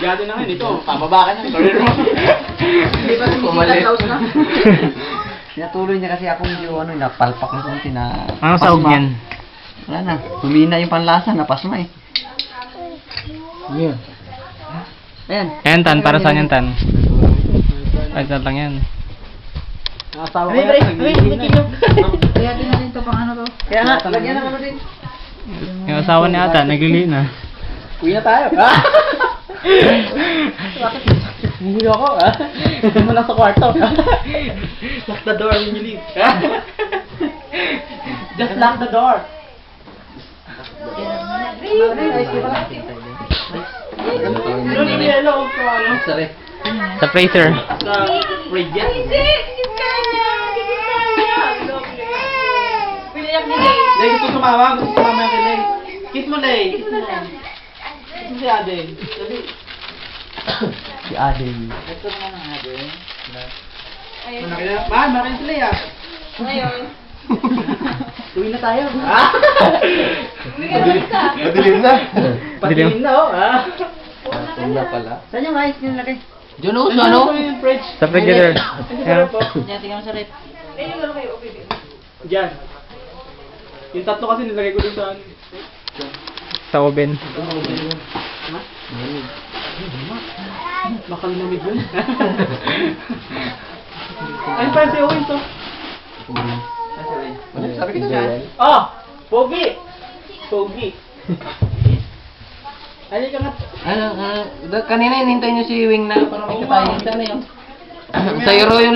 Bigati na ngayon ito. Pababa ka na. Hindi pa sumisikat na. Pinatuloy niya kasi ako medyo napalpak na konti na... Anong sahog yan? Wala na. Humina yung panlasa. Napasma eh. Ayan. Ayan. Ayan, Tan. Para saan yan, Tan? Ay, Tan lang yan. Nakasawa ko yan. Kaya din natin ito pang ano to. Kaya nga, lagyan na ano din. Yung asawa ni Ata, naglili na. Kuya tayo. Hindi ako. Hindi mo lang sa kwarto. Lock the door when you leave. Just lock the door. Hello. Sorry. Sa freezer. Sa radiant. Lay, gusto sumama. Gusto sumama yung kay Lay. Kiss mo, Lay. Kiss mo. Kiss mo si Aden. Sabi. Si Aden. Ito naman ang Aden. Man, makin si Lay ah. Ngayon. Uwi na tayo. Madilim na. Patilim na oh. Una pala. Saan yung ice nyo lagay? Diyan o, sa ano? Yung fridge. Sa freezer. Ayan. Diyan, tingnan mo sa rep. Diyan. Yung tatlo kasi nilagay ko dun sa ano. Sa oven. Bakal lumamig dun. Ay, pa si Owen to. Sabi ko na dyan. Oh! Pogi! Pogi. Halika nga. Kanina hinintay niyo si Wing na para may katayin. Sana yun. Sa Euro yung